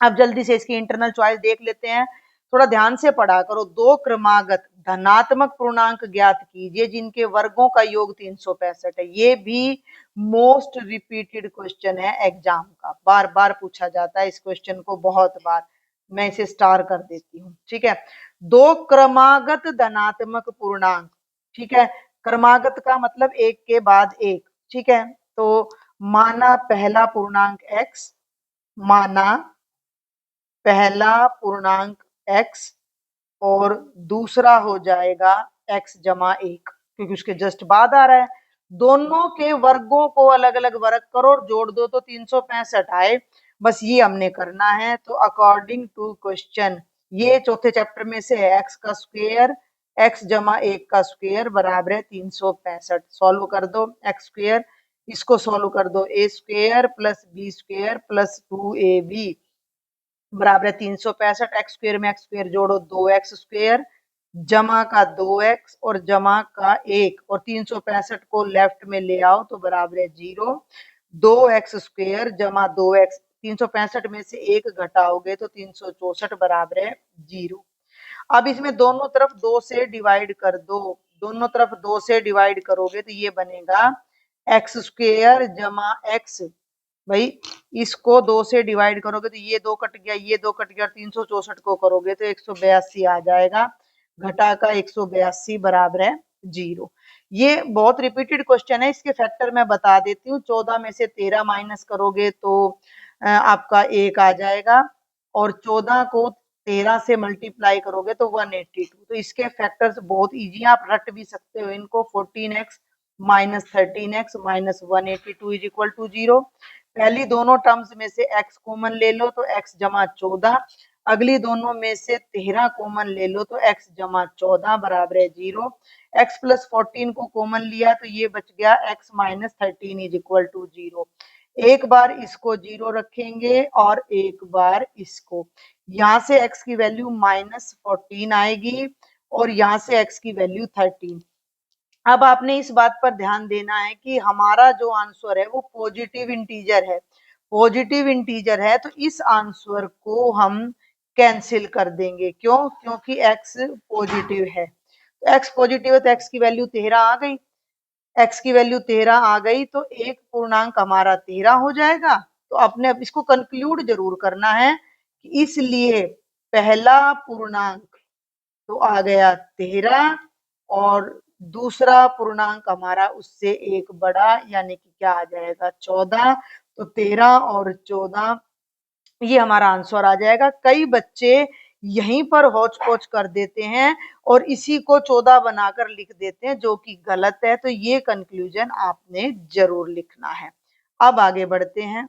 S1: अब जल्दी से इसकी इंटरनल चॉइस देख लेते हैं, थोड़ा ध्यान से पढ़ा करो। 2 क्रमागत धनात्मक पूर्णांक ज्ञात कीजिए जिनके वर्गों का योग 365 है। ये भी मोस्ट रिपीटेड क्वेश्चन है एग्जाम का, बार बार पूछा जाता है इस क्वेश्चन को बहुत बार। मैं इसे स्टार कर देती हूँ, ठीक है। 2 क्रमागत धनात्मक पूर्णांक, ठीक है, क्रमागत का मतलब एक के बाद एक, ठीक है। तो माना पहला पूर्णांक x, माना पहला पूर्णांक x, और दूसरा हो जाएगा x जमा 1, क्योंकि उसके जस्ट बाद आ रहा है। दोनों के वर्गों को अलग अलग वर्ग करो और जोड़ दो तो 365 आए, बस ये हमने करना है। तो अकॉर्डिंग टू क्वेश्चन ये चौथे चैप्टर में से है, x का स्क्वायर, x जमा 1 का स्क्वायर बराबर है 365। सॉल्व कर दो x स्क्वायर, इसको सॉल्व कर दो, a square plus b square plus 2ab बराबर है 365। एक्स स्क्वायर में एक्स स्क्वायर जोड़ो 2x स्क्वायर जमा का 2x और जमा का 1, और 365 को लेफ्ट में ले आओ तो बराबर है 0। 2x स्क्वायर जमा 2x, 365 में से 1 घटाओगे तो 364 बराबर है 0। अब इसमें दोनों तरफ 2 से डिवाइड कर दो, दोनों तरफ 2 से डिवाइड करोगे तो ये बनेगा एक्स स्क्वायर जमा एक्स, भाई इसको 2 से डिवाइड करोगे तो ये 2 कट गया, ये 2 कट गया, और 364 को करोगे तो 182 आ जाएगा, घटा का 182 बराबर है 0। ये बहुत रिपीटेड क्वेश्चन है, इसके फैक्टर मैं बता देती हूँ। 14 में से 13 माइनस करोगे तो आपका 1 आ जाएगा, और 14 को 13 से मल्टीप्लाई करोगे तो 182। तो इसके फैक्टर्स बहुत इजी, आप रट भी सकते हो इनको। 14x minus 13x minus 182 is equal to 0। पहली दोनों टर्म्स में से x कॉमन ले लो तो x जमा 14, अगली दोनों में से 13 कॉमन ले लो तो x जमा 14 बराबर है 0। x प्लस 14 को कॉमन लिया तो ये बच गया x minus 13 is equal to 0। एक बार इसको 0 रखेंगे और एक बार इसको, यहाँ से x की वैल्यू माइनस 14 आएगी और यहाँ से x की वैल्यू 13। अब आपने इस बात पर ध्यान देना है कि हमारा जो आंसर है वो पॉजिटिव इंटीजर है। पॉजिटिव इंटीजर है तो इस आंसर को हम कैंसिल कर देंगे। क्यों? क्योंकि x पॉजिटिव है। तो x पॉजिटिव है तो x की वैल्यू 13 आ गई। x की वैल्यू 13 आ गई तो एक पूर्णांक हमारा 13 हो जाएगा। तो आपने अब इसको कंक्लूड जरूर करना है कि इसलिए पहला पूर्णांक तो आ गया 13 और दूसरा पूर्णांक हमारा उससे एक बड़ा यानी कि क्या आ जाएगा 14। तो 13 और 14 ये हमारा आंसर आ जाएगा। कई बच्चे यहीं पर होच पोच कर देते हैं और इसी को 14 बनाकर लिख देते हैं, जो कि गलत है। तो ये कंक्लूजन आपने जरूर लिखना है। अब आगे बढ़ते हैं।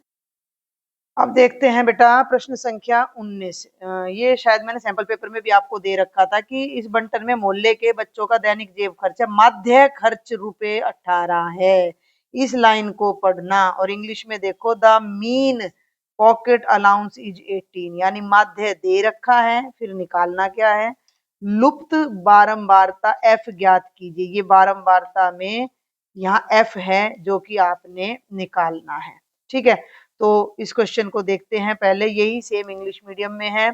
S1: अब देखते हैं बेटा प्रश्न संख्या 19। ये शायद मैंने सैंपल पेपर में भी आपको दे रखा था कि इस बंटन में मोहल्ले के बच्चों का दैनिक जेब खर्च है, माध्य खर्च रुपए 18 है। इस लाइन को पढ़ना और इंग्लिश में देखो the mean pocket allowance is 18, यानी माध्य दे रखा है, फिर निकालना क्या है। लुप्त बारंबारता एफ ज्ञात कीजिए। ये बारंबारता में यहाँ एफ है जो कि आपने निकालना है। ठीक है, तो इस क्वेश्चन को देखते हैं। पहले यही सेम इंग्लिश मीडियम में है।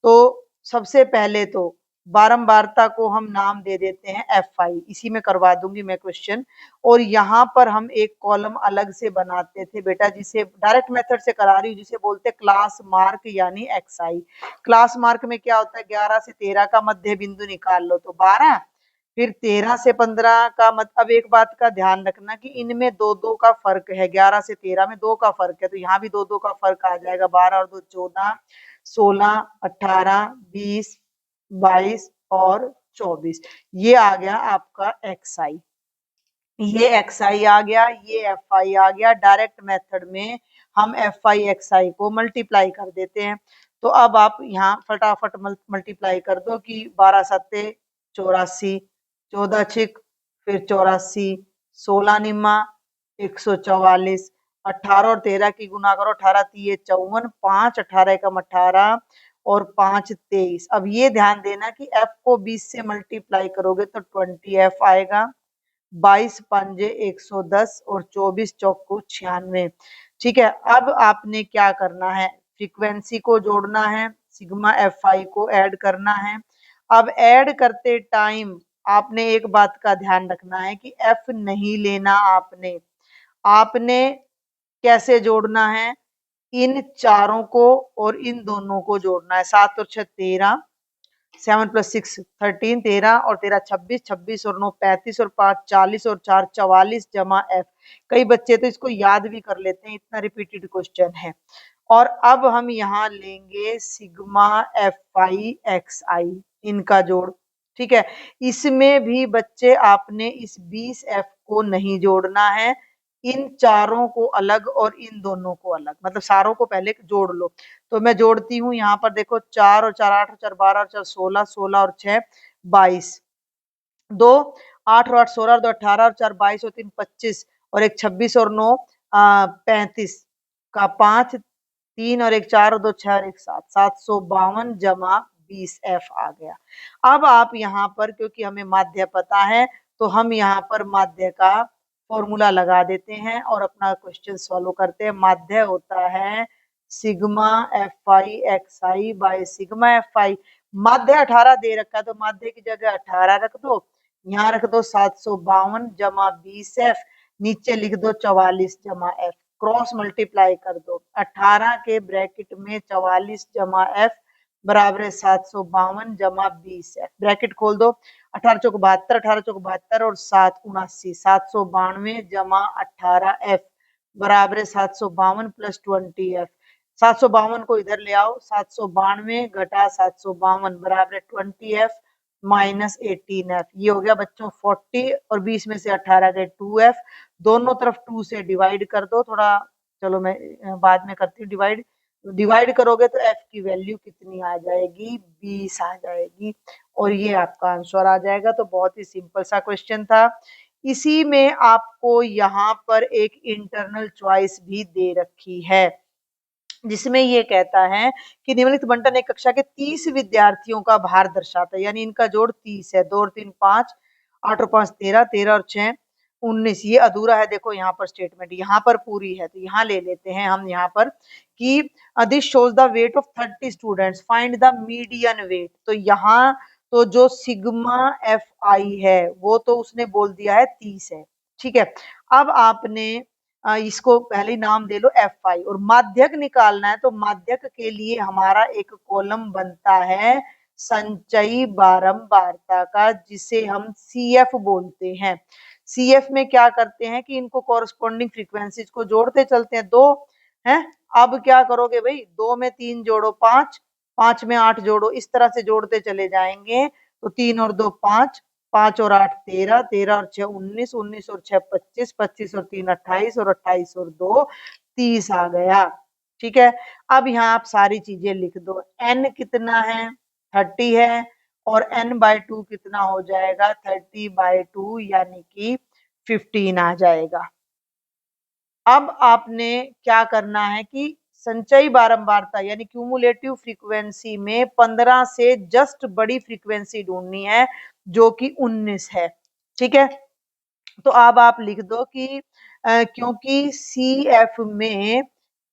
S1: तो सबसे पहले तो बारंबारता को हम नाम दे देते हैं F5, इसी में करवा दूंगी मैं क्वेश्चन। और यहाँ पर हम एक कॉलम अलग से बनाते थे बेटा, जिसे डायरेक्ट मेथड से करा रही हूँ, जिसे बोलते हैं क्लास मार्क यानी XI। क्लास मार्क में क्या होता है, 11 से 13 का मध्य बिंदु निकाल लो तो 12, फिर 13 से 15 का अब एक बात का ध्यान रखना कि इनमें दो दो का फर्क है। 11 से 13 में 2 का फर्क है, तो यहाँ भी दो दो का फर्क आ जाएगा। 12 और 2 14, 16, 18, 20, 22 और 24। ये आ गया आपका XI। ये XI आ गया, ये FI आ गया। डायरेक्ट मेथड में हम FI XI को मल्टीप्लाई कर देते हैं। तो अब आप यहाँ फटाफट मल्टीप्लाई कर दो कि 12 सत्ते 84, 14 छिक फिर 84, 16 निम्मा 144, 18 और 13 की गुना करो, 18 तिये 54, 5 18 एकम 18 और 5 23। अब ये ध्यान देना कि F को 20 से मल्टीप्लाई करोगे तो 20F आएगा। 22 पंजे 110 और 24 चौको 96। ठीक है, अब आपने क्या करना है, फ्रीक्वेंसी को जोड़ना है, सिग्मा FI को ऐड करना है। अब ऐड करते टाइम आपने एक बात का ध्यान रखना है कि F नहीं लेना आपने। आपने कैसे जोड़ना है, इन चारों को और इन दोनों को जोड़ना है। 7 और 6 13, 7 + 6 13, 13 और 13 26, 26 और 9 35 और 5 40 और 4 44 जमा F। कई बच्चे तो इसको याद भी कर लेते हैं, इतना रिपीटेड क्वेश्चन है। और अब हम यहाँ लेंगे सिग्मा FI XI, इनका जोड़। ठीक है, इसमें भी बच्चे आपने इस 20F को नहीं जोड़ना है, इन चारों को अलग और इन दोनों को अलग, मतलब सारों को पहले जोड़ लो। तो मैं जोड़ती हूँ, यहाँ पर देखो 4 और 4 8 और 4 12 और 4 16, 16 और 6 22, 2 8 और 8 16 और 2 18 और 4 22 और 3 25 और 1 26 और 9 35 का 5 3 और 1 4 और 2 6 और 1 7, 752 जमा 20F आ गया। अब आप यहाँ पर क्योंकि हमें माध्य पता है तो हम यहाँ पर माध्य का फॉर्मूला लगा देते हैं और अपना क्वेश्चन सॉल्व करते हैं। माध्य होता है sigma FI XI by sigma FI। माध्य 18 दे रखा है तो माध्य की जगह 18 रख दो, यहाँ रख दो 752 जमा 20F, नीचे लिख दो 44 जमा F, क्रॉस मल्टीप्लाई कर दो। 18 के ब्रैकेट में 44 जमा F बराबर है 752 जमा 20F, ब्रैकेट खोल दो। 18 चौक 72, 18 चौक 72 और 7 79, 792 जमा 18F बराबर है 752 प्लस 20F। 752 को इधर ले आओ, 792 घटा 752 बराबर है 20F माइनस 18F। ये हो गया बच्चों 40 और 20 में से 18 गए 2F, दोनों तरफ 2 से डिवाइड कर दो। थोड़ा चलो मैं बाद में करती हूँ डिवाइड। डिवाइड करोगे तो f की वैल्यू कितनी आ जाएगी, 20 आ जाएगी और ये आपका आंसर आ जाएगा। तो बहुत ही सिंपल सा क्वेश्चन था। इसी में आपको यहाँ पर एक इंटरनल चॉइस भी दे रखी है, जिसमें ये कहता है कि निम्नलिखित बंटन एक कक्षा के 30 विद्यार्थियों का भार दर्शाता है, यानी इनका जोड़ 30 है। 2 और 3 5, 8 और 5 13, 13 और 6 19। ये अधूरा है, देखो यहाँ पर स्टेटमेंट, यहाँ पर पूरी है तो यहाँ ले लेते हैं हम यहाँ पर कि this shows the weight of 30 students, find the median weight. तो यहाँ तो जो सिग्मा एफ आई है वो तो उसने बोल दिया है 30 है, ठीक है। अब आपने इसको पहले नाम दे लो एफ आई और माध्यक निकालना है। तो माध्यक के लिए हमारा एक कॉलम बनता है संचयी बारंबारता का, जिसे हम सी एफ बोलते हैं। सी एफ में क्या करते हैं कि इनको कॉरस्पॉन्डिंग फ्रीक्वेंसीज को जोड़ते चलते हैं। दो है, अब क्या करोगे भाई, 2 में 3 जोड़ो 5, 5 में 8 जोड़ो, इस तरह से जोड़ते चले जाएंगे। तो 3 और 2 5, 5 और 8 13, 13 और 6 19, 19 और 6 25, 25 और 3 28 और 28 और 2 30 आ गया, ठीक है। अब यहाँ आप सारी चीजें लिख दो। n कितना है, 30 है और n/2 कितना हो जाएगा, 30/2 यानी कि 15 आ जाएगा। अब आपने क्या करना है कि संचयी बारंबारता यानी क्यूमुलेटिव फ्रीक्वेंसी में 15 से जस्ट बड़ी फ्रीक्वेंसी ढूंढनी है, जो कि 19 है, ठीक है। तो अब आप लिख दो कि क्योंकि सी एफ में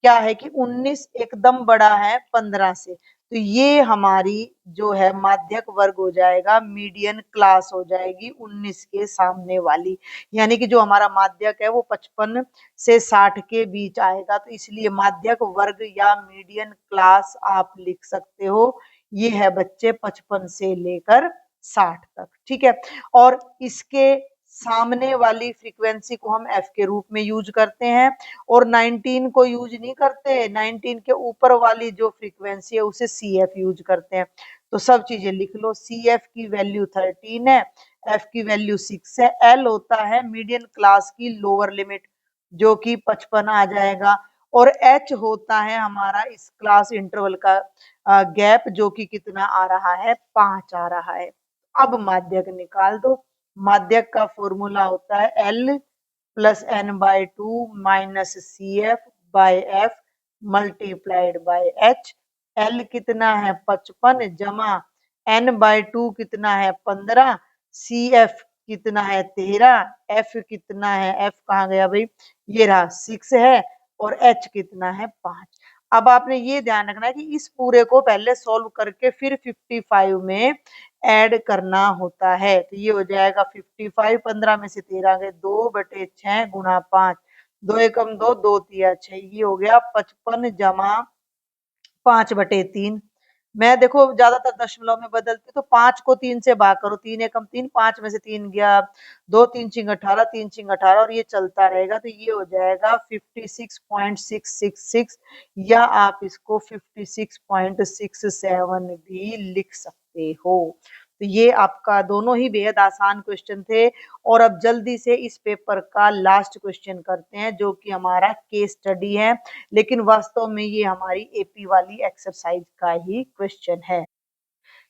S1: क्या है कि 19 एकदम बड़ा है 15 से, तो ये हमारी जो है माध्यक वर्ग हो जाएगा, मीडियन क्लास हो जाएगी 19 के सामने वाली, यानी कि जो हमारा माध्यक है वो 55 से 60 के बीच आएगा। तो इसलिए माध्यक वर्ग या मीडियन क्लास आप लिख सकते हो, ये है बच्चे 55 से लेकर 60 तक, ठीक है। और इसके सामने वाली फ्रीक्वेंसी को हम एफ के रूप में यूज करते हैं और 19 को यूज नहीं करते, 19 के ऊपर वाली जो फ्रीक्वेंसी है उसे सी एफ यूज करते हैं। तो सब चीजें लिख लो, सी एफ की वैल्यू 13 है, एफ की वैल्यू 6 है, एल होता है मीडियन क्लास की लोअर लिमिट जो कि 55 आ जाएगा और एच होता है हमारा इस क्लास इंटरवल का गैप जो कि कितना आ रहा है, 5 आ रहा है। अब माध्यक निकाल दो। माध्यक का फॉर्मूला होता है L plus n/2 minus C F by F multiplied by H. L कितना है 55 जमा n/2 कितना है 15, सी एफ कितना है 13, एफ कितना है, एफ कहाँ गया भाई, ये रहा 6 है और एच कितना है 5। अब आपने ये ध्यान रखना है कि इस पूरे को पहले सॉल्व करके फिर 55 में ऐड करना होता है। तो ये हो जाएगा 55, 15 में से 13 गए, 2/6 गुणा 5, 2 एकम 2, 2 तिया 6, ये हो गया 55 जमा 5/3। मैं देखो ज्यादातर दशमलव में बदलती, तो 5 को 3 से भाग करो, 3 एकम 3, 5 में से 3 गया, 2 3 छिंग 18, 3 छिंग 18 और ये चलता रहेगा। तो ये हो जाएगा 56.666 या आप इसको 56.67 भी लिख सकते हो। तो ये आपका दोनों ही बेहद आसान क्वेश्चन थे और अब जल्दी से इस पेपर का लास्ट क्वेश्चन करते हैं जो कि हमारा केस स्टडी है, लेकिन वास्तव में ये हमारी एपी वाली एक्सरसाइज का ही क्वेश्चन है।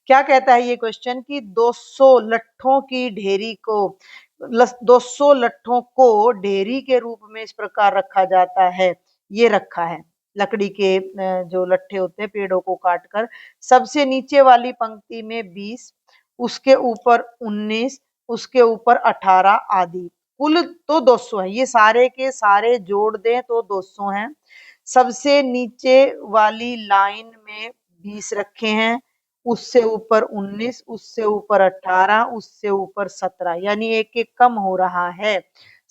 S1: क्या कहता है ये क्वेश्चन कि 200 लट्ठों की ढेरी को 200 लट्ठों को ढेरी के रूप में इस प्रकार रखा जाता है। ये रखा है लकड़ी के जो लट्ठे होते हैं पेड़ों को काटकर, सबसे नीचे वाली पंक्ति में 20, उसके ऊपर 19, उसके ऊपर 18 आदि, कुल तो 200 है। ये सारे के सारे जोड़ दें तो 200 हैं। सबसे नीचे वाली लाइन में 20 रखे हैं, उससे ऊपर 19, उससे ऊपर 18, उससे ऊपर 17, यानी एक एक कम हो रहा है।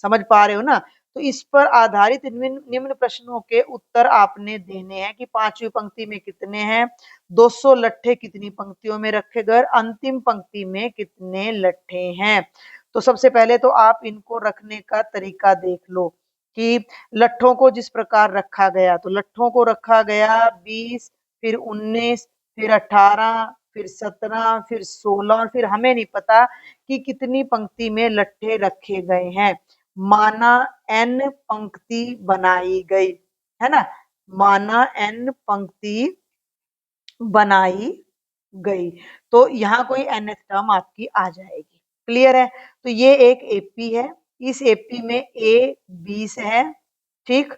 S1: समझ पा रहे हो ना। तो इस पर आधारित निम्न प्रश्नों के उत्तर आपने देने हैं कि 5वीं पंक्ति में कितने हैं, 200 लट्ठे कितनी पंक्तियों में रखे गए, अंतिम पंक्ति में कितने लट्ठे हैं। तो सबसे पहले तो आप इनको रखने का तरीका देख लो कि लट्ठों को जिस प्रकार रखा गया, तो लट्ठों को रखा गया 20, फिर 19, फिर 18, फिर 17, फिर 16 और फिर हमें नहीं पता कि कितनी पंक्ति में लट्ठे रखे गए हैं। माना n पंक्ति बनाई गई है ना, माना n पंक्ति बनाई गई। तो यहाँ कोई nth टर्म आपकी आ जाएगी। क्लियर है? तो ये एक एपी है। इस एपी में ए 20 है, ठीक।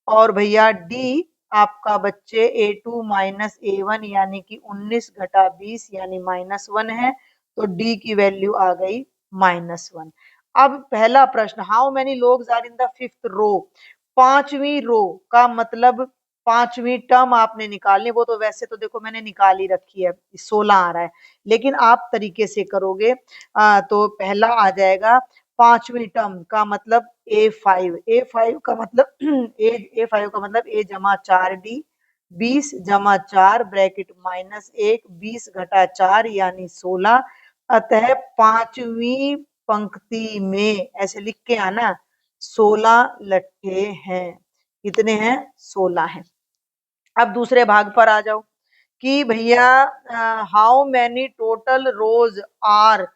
S1: और भैया डी आपका बच्चे A2 माइनस A1 यानी कि 19 घटा 20 यानी -1 है। तो डी की वैल्यू आ गई -1। अब पहला प्रश्न, how many logs are in the fifth row. पांचवी रो का मतलब पांचवी टर्म आपने निकालनी। वो तो वैसे तो देखो मैंने निकाल ही रखी है, 16 आ रहा है, लेकिन आप तरीके से करोगे तो पहला आ जाएगा पांचवी टर्म का मतलब A5। A5 का मतलब A5 का मतलब A जमा 4D 20 जमा 4 ब्रैकेट -1 20 घटा 4 यानी 16। अतः पांचवी पंक्ति में ऐसे लिख के आना 16 लट्ठे हैं। कितने हैं? 16 हैं। अब दूसरे भाग पर आ जाओ कि भैया how many total rows are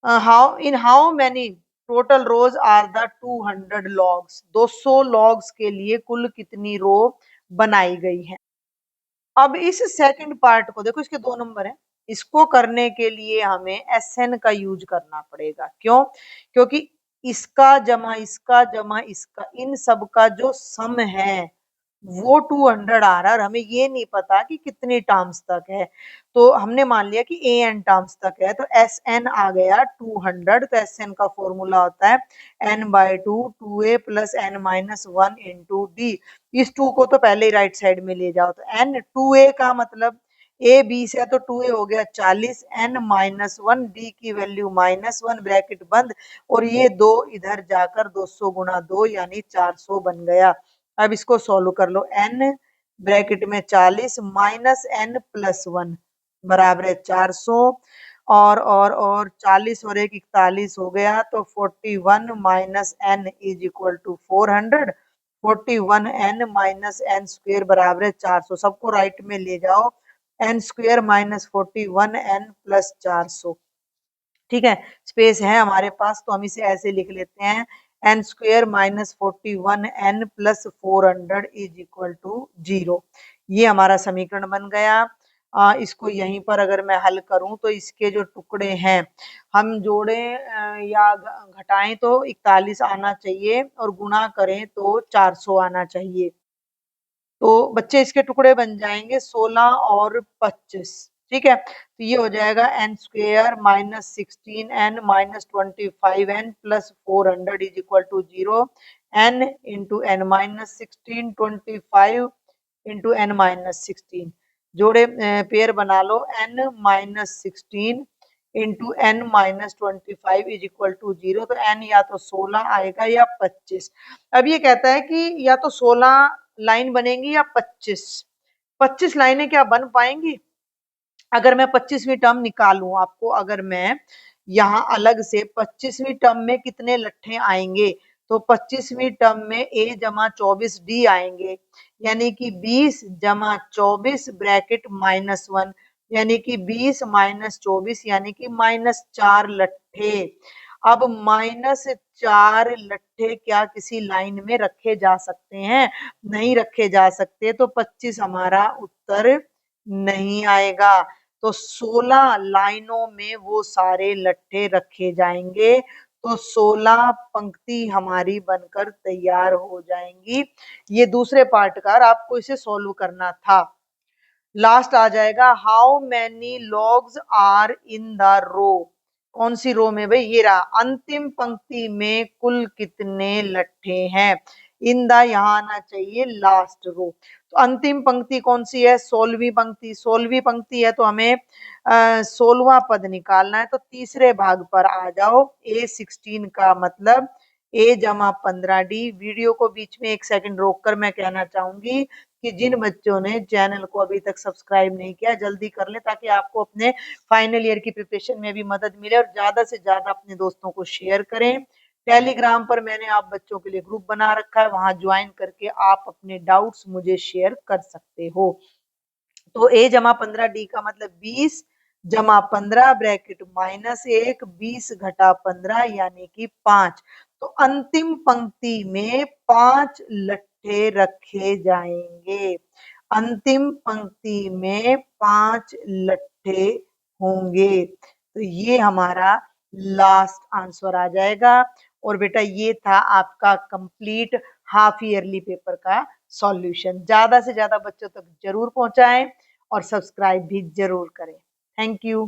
S1: how many total rows are the 200 logs. 200 logs के लिए कुल कितनी रो बनाई गई है। अब इस सेकंड पार्ट को देखो, इसके 2 नंबर है। इसको करने के लिए हमें एसएन का यूज करना पड़ेगा। क्यों? क्योंकि इसका जमा इसका इन सब का जो सम है वो 200 आ रहा है और हमें ये नहीं पता कि कितनी टर्म्स तक है। तो हमने मान लिया कि an टर्म्स तक है, तो एसएन आ गया 200। तो एसएन का फॉर्मूला होता है n/2 2a plus n minus 1 into D. इस 2 को तो पहले ही राइट साइड में ले जाओ। तो n 2a का मतलब a 20 है तो 2a हो गया 40 n माइनस 1 डी की वैल्यू -1 ब्रैकेट बंद और ये 2 इधर जाकर 200 गुणा 2 यानी 400 बन गया। अब इसको सॉल्व कर लो। n ब्रैकेट में 40 माइनस n प्लस 1 बराबर है 400 और 40 और 1 41 हो गया। तो 41 minus n is equal to 400। 41 n minus n square बराबर है 400। सबको राइट में ले जाओ। n square minus 41 n plus 400। ठीक है, स्पेस है हमारे पास तो हम इसे ऐसे लिख लेते हैं n square minus 41 n plus 400 is equal to 0। ये हमारा समीकरण बन गया। इसको यहीं पर अगर मैं हल करूं तो इसके जो टुकड़े हैं हम जोड़ें या घटाएं तो 41 आना चाहिए और गुणा करें तो 400 आना चाहिए। तो बच्चे इसके टुकड़े बन जाएंगे 16 और 25। ठीक है, तो ये हो जाएगा n square minus 16n minus 25n plus 400 is equal to 0। n into n minus 16 25 into n minus 16 जोड़े पेयर बना लो। n माइनस 16 into n minus 25 is equal to 0। तो n या तो 16 आएगा या 25। अब ये कहता है कि या तो 16 लाइन बनेगी या 25। 25 लाइनें क्या बन पाएंगी? अगर मैं 25वीं टर्म निकालूं आपको, अगर मैं यहाँ अलग से 25वीं टर्म में कितने लट्ठे आएंगे तो 25वीं टर्म में a जमा 24 डी आएंगे यानी कि 20 जमा 24 ब्रैकेट -1 यानी कि 20 माइनस 24 यानी कि -4 लट्ठे। अब -4 लट्ठे क्या किसी लाइन में रखे जा सकते हैं? नहीं रखे जा सकते। तो 25 हमारा उत्तर नहीं आएगा। तो 16 लाइनों में वो सारे लट्ठे रखे जाएंगे। तो 16 पंक्ति हमारी बनकर तैयार हो जाएंगी। ये दूसरे पार्ट का, आपको इसे सॉल्व करना था। लास्ट आ जाएगा how many logs are in the row. कौन सी रो में भाई? ये रहा। अंतिम पंक्ति में कुल कितने लट्ठे हैं? इन द यहाँ आना चाहिए लास्ट रो। तो अंतिम पंक्ति कौन सी है? 16वीं पंक्ति। 16वीं पंक्ति है तो हमें 16वां पद निकालना है। तो तीसरे भाग पर आ जाओ। A16 का मतलब a जमा 15d। वीडियो को बीच में 1 सेकंड रोक कर मैं कहना चाहूंगी कि जिन बच्चों ने चैनल को अभी तक सब्सक्राइब नहीं किया जल्दी कर ले ताकि आपको अपने फाइनल ईयर की प्रिपरेशन में भी मदद मिले और ज्यादा से ज्यादा अपने दोस्तों को शेयर करें। टेलीग्राम पर मैंने आप बच्चों के लिए ग्रुप बना रखा है, वहां ज्वाइन करके आप अपने डाउट्स मुझे शेयर कर सकते हो। तो a जमा 15d का मतलब 20 जमा 15 ब्रैकेट -1 20 घटा 15 यानी कि 5। तो अंतिम पंक्ति में 5 लट्ठे लट्ठे रखे जाएंगे। अंतिम पंक्ति में 5 लट्ठे होंगे। तो ये हमारा लास्ट आंसर आ जाएगा। और बेटा ये था आपका कंप्लीट हाफ ईयरली पेपर का सॉल्यूशन। ज्यादा से ज्यादा बच्चों तक जरूर पहुंचाएं और सब्सक्राइब भी जरूर करें। Thank you.